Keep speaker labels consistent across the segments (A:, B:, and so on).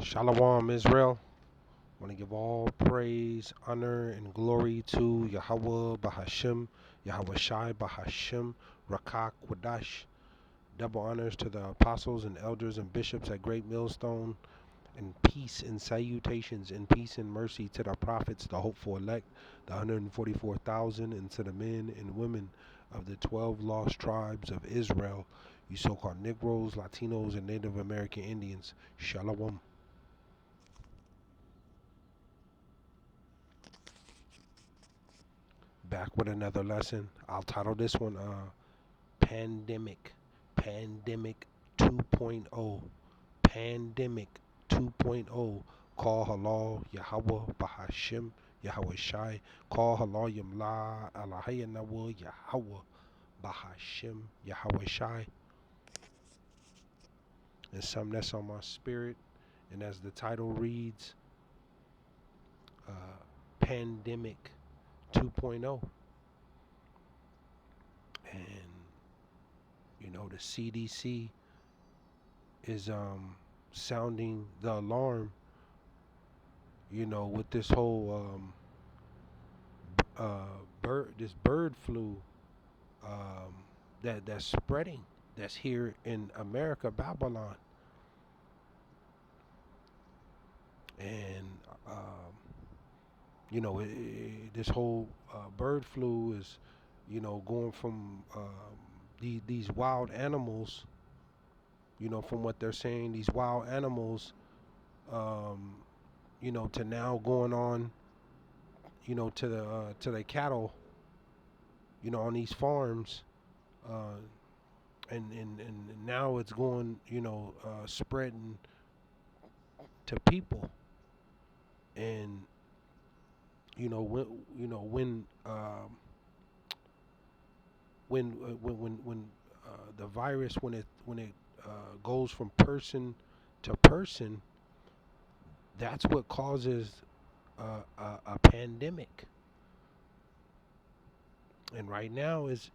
A: Shalom, Israel. I want to give all praise, honor, and glory to Yahawah, BAHASHAM, YAHAWAHSHI, BAHASHAM, Rakak, Wadash. Double honors to the apostles and elders and bishops at Great Millstone, and peace and salutations and peace and mercy to the prophets, the hopeful elect, the 144,000, and to the men and women of the 12 lost tribes of Israel, you so-called Negroes, Latinos, and Native American Indians. Shalom. Back with another lesson. I'll title this one Pandemic. Pandemic 2.0. Pandemic 2.0. Call halal Yahawah Bahashim Yahawahshi. Call halal Yamla Alahayanawa Yahawah Bahashim Yahawahshi. And something that's on my spirit. And as the title reads, Pandemic 2.0. And the CDC is sounding the alarm, with this whole bird flu that's spreading, that's here in America, Babylon. And this whole bird flu is going from these wild animals, from what they're saying, these wild animals, to now going on, to the cattle, on these farms, and now it's going, spreading to people. And when the virus, when it goes from person to person, that's what causes a pandemic. And right now is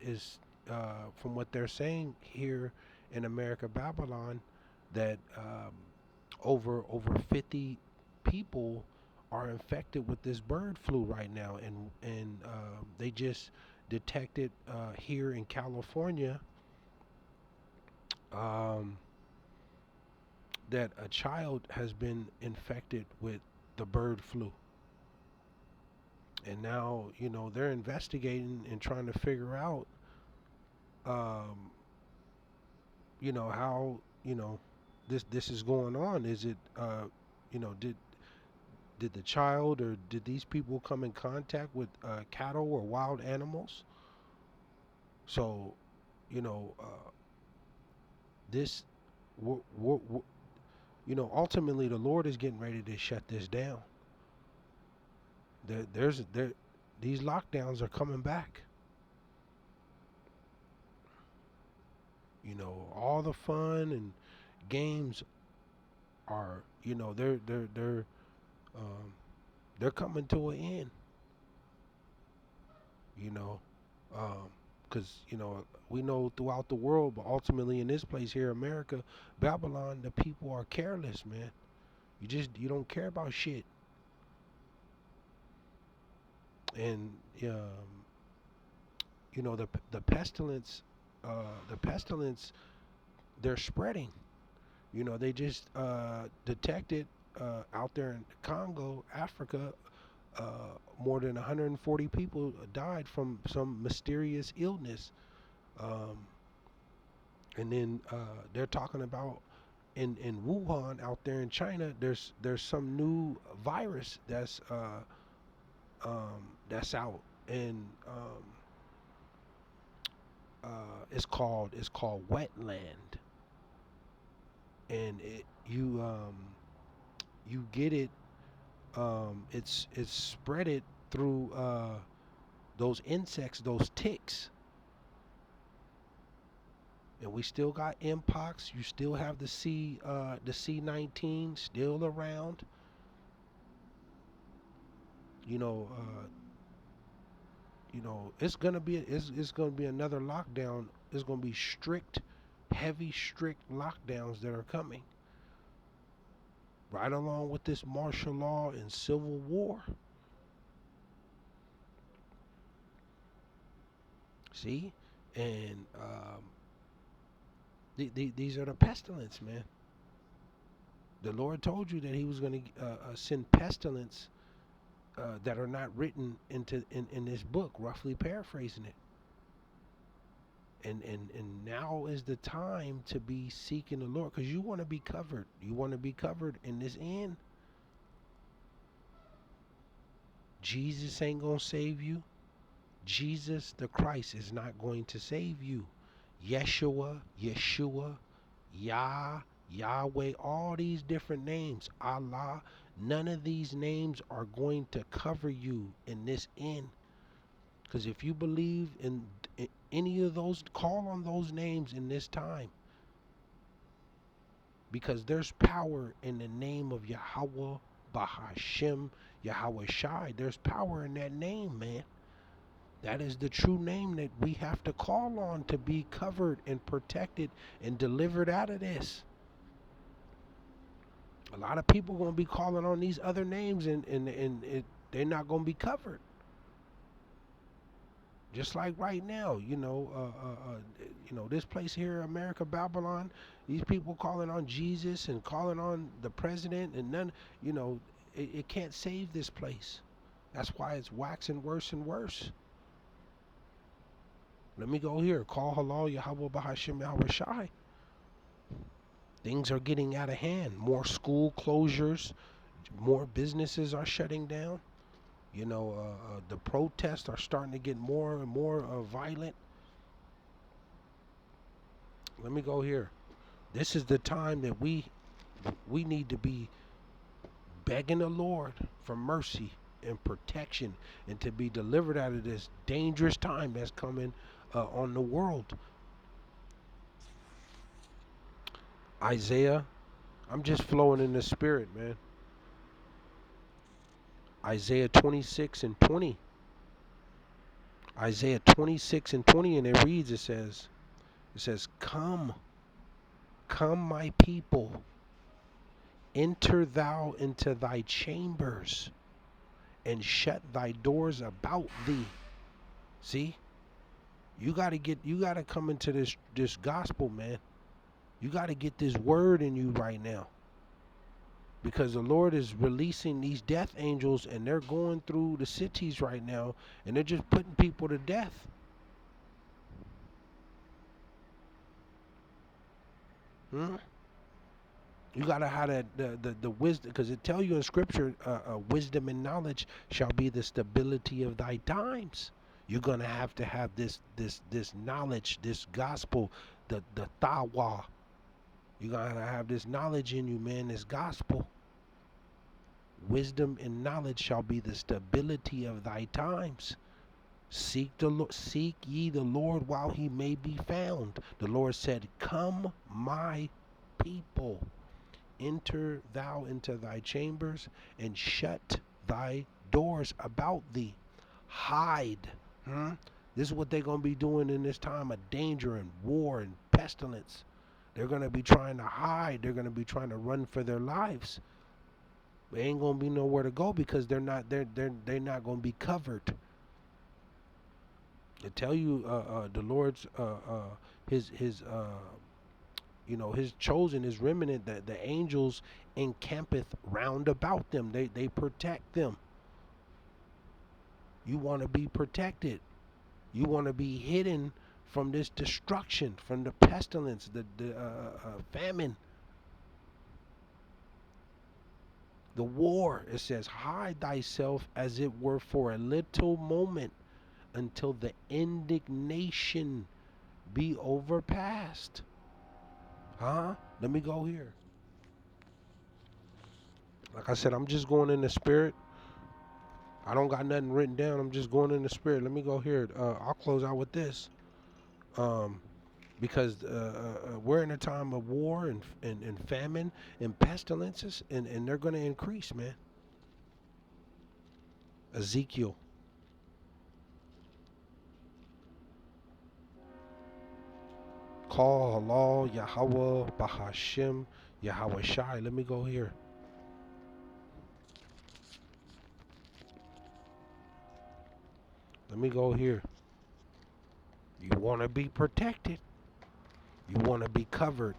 A: from what they're saying here in America, Babylon, that over 50 people are infected with this bird flu right now, and they just detected here in California that a child has been infected with the bird flu. And now, they're investigating and trying to figure out, how, this is going on. Is it, did the child, or did these people come in contact with cattle or wild animals? So, this, ultimately the Lord is getting ready to shut this down. These lockdowns are coming back. All the fun and games are, they're coming to an end. Because we know throughout the world, but ultimately in this place here, America, Babylon, the people are careless, man. You don't care about shit. And the pestilence, they're spreading. They just detected out there in Congo, Africa, more than 140 people died from some mysterious illness. And then they're talking about in Wuhan, out there in China, there's some new virus that's out, and it's called wetland, and you get it. It's spread it through those insects, those ticks. And we still got mpox. You still have the C19 still around. It's gonna be another lockdown. It's gonna be strict lockdowns that are coming. right along with this martial law and civil war. See? And these are the pestilence, man. The Lord told you that He was going to send pestilence that are not written in this book, roughly paraphrasing it. And now is the time to be seeking the Lord, because you want to be covered. You want to be covered in this end. Jesus ain't going to save you. Jesus the Christ is not going to save you. Yeshua, Yahweh, all these different names, Allah, none of these names are going to cover you in this end. Because if you believe in any of those, call on those names in this time. Because there's power in the name of Yahawah, BAHASHAM, YAHAWAHSHI. There's power in that name, man. That is the true name that we have to call on to be covered and protected and delivered out of this. A lot of people are going to be calling on these other names, and they're not going to be covered. Just like right now, this place here, America, Babylon, these people calling on Jesus and calling on the president, and none, it can't save this place. That's why it's waxing worse and worse. Let me go here. Call halal Yahawah BAHASHAM YAHAWAHSHI. Things are getting out of hand. More school closures, more businesses are shutting down. The protests are starting to get more and more violent. Let me go here. This is the time that we need to be begging the Lord for mercy and protection, and to be delivered out of this dangerous time that's coming on the world. Isaiah, I'm just flowing in the spirit, man. Isaiah 26 and 20. Isaiah 26 and 20, and it reads, it says, come, my people, enter thou into thy chambers, and shut thy doors about thee. See? You gotta come into this gospel, man. You gotta get this word in you right now. Because the Lord is releasing these death angels, and they're going through the cities right now, and they're just putting people to death. You gotta have the wisdom, because it tell you in scripture, wisdom and knowledge shall be the stability of thy times. You're gonna have to have this knowledge, this gospel, the thawa. You gotta have this knowledge in you, man, this gospel. Wisdom and knowledge shall be the stability of thy times. Seek ye the Lord while he may be found. The Lord said, come, my people, enter thou into thy chambers, and shut thy doors about thee. Hide. This is what they're going to be doing in this time of danger and war and pestilence. They're going to be trying to hide. They're going to be trying to run for their lives. They ain't going to be nowhere to go, because they're not going to be covered. I tell you, the Lord's his chosen, his remnant, the angels encampeth round about them. They protect them. You want to be protected. You want to be hidden from this destruction, from the pestilence, the famine, the war. It says, hide thyself as it were for a little moment, until the indignation be overpassed. Let me go here. Like I said, I'm just going in the spirit. I don't got nothing written down. I'm just going in the spirit. Let me go here. I'll close out with this. Because we're in a time of war and famine and pestilences, and they're going to increase, man. Ezekiel. Call halal Yahawah BAHASHAM YAHAWAHSHI. Let me go here. Let me go here. You want to be protected. You want to be covered.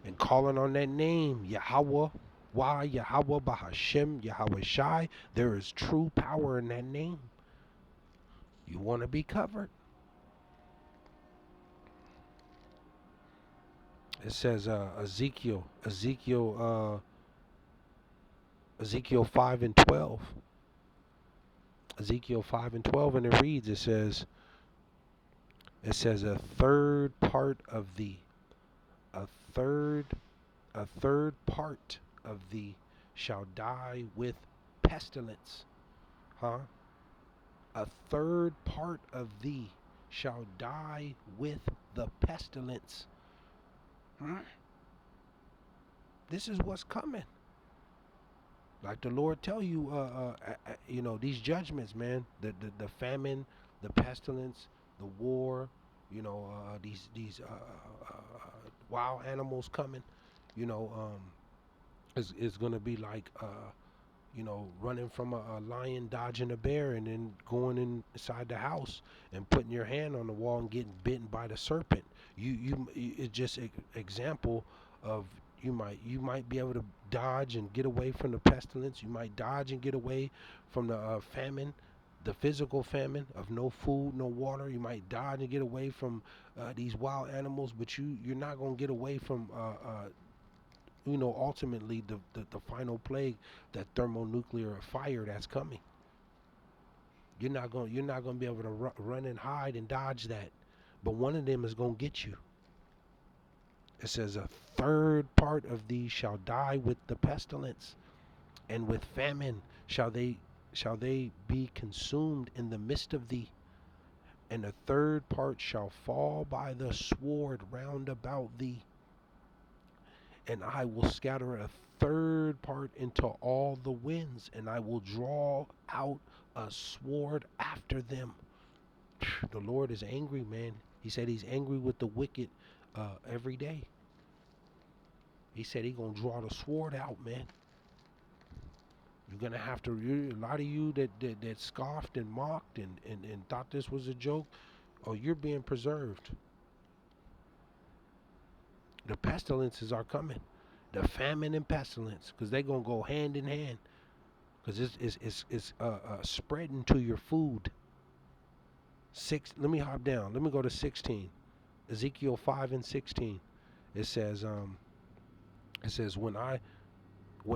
A: And calling on that name, Yahawah, Yahawah, BAHASHAM, YAHAWAHSHI, there is true power in that name. You want to be covered. It says Ezekiel 5 and 12. Ezekiel 5 and 12, and it reads, it says a third part of thee, a third part of thee shall die with pestilence. A third part of thee shall die with the pestilence. This is what's coming. Like the Lord tell you, these judgments, man, the famine, the pestilence, the war, these wild animals coming, is gonna be like, running from a lion, dodging a bear, and then going inside the house and putting your hand on the wall and getting bitten by the serpent. It's just an example of you might be able to dodge and get away from the pestilence. You might dodge and get away from the famine, the physical famine of no food, no water. You might dodge and get away from these wild animals, but you're not gonna get away from ultimately the final plague, that thermonuclear fire that's coming. You're not gonna be able to run and hide and dodge that, but one of them is gonna get you. It says a third part of thee shall die with the pestilence, and with famine shall they be consumed in the midst of thee, and a third part shall fall by the sword round about thee. And I will scatter a third part into all the winds, and I will draw out a sword after them. The Lord is angry, man. He said he's angry with the wicked every day. He said he's going to draw the sword out, man. You're going to have to, a lot of you that scoffed and mocked and thought this was a joke, you're being preserved. The pestilences are coming. The famine and pestilence, because they're going to go hand in hand. Because it's spreading to your food. Let me hop down. Let me go to 16. Ezekiel 5 and 16. It says, when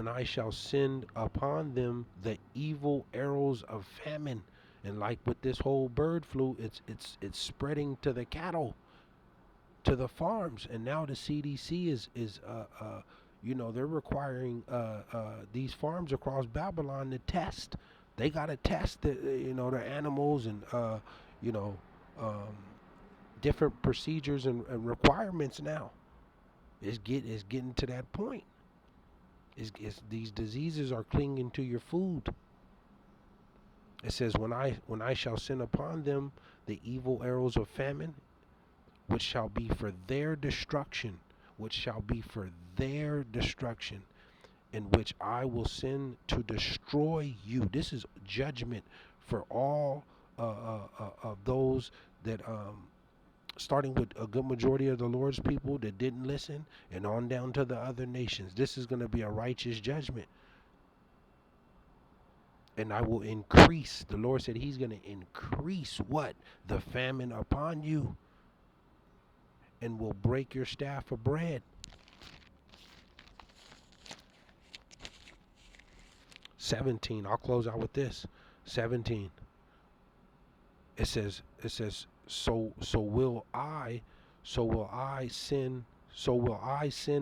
A: I shall send upon them the evil arrows of famine. And like with this whole bird flu, it's spreading to the cattle, to the farms, and now the CDC is they're requiring these farms across Babylon to test. They got to test their animals and different procedures and requirements now. It's getting to that point. These diseases are clinging to your food. It says, when I shall send upon them the evil arrows of famine, which shall be for their destruction, in which I will send to destroy you. This is judgment for all of those that, starting with a good majority of the Lord's people that didn't listen, and on down to the other nations. This is going to be a righteous judgment. And I will increase. The Lord said he's going to increase what? The famine upon you. And will break your staff of bread. 17. I'll close out with this. 17. It says, so will I send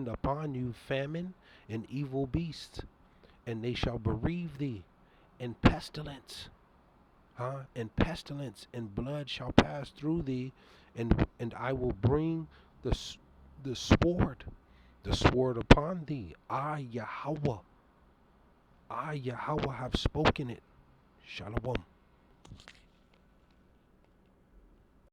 A: upon you famine and evil beasts, and they shall bereave thee, and pestilence. And pestilence and blood shall pass through thee, and I will bring the sword upon thee. I Yahawah have spoken it. Shalom.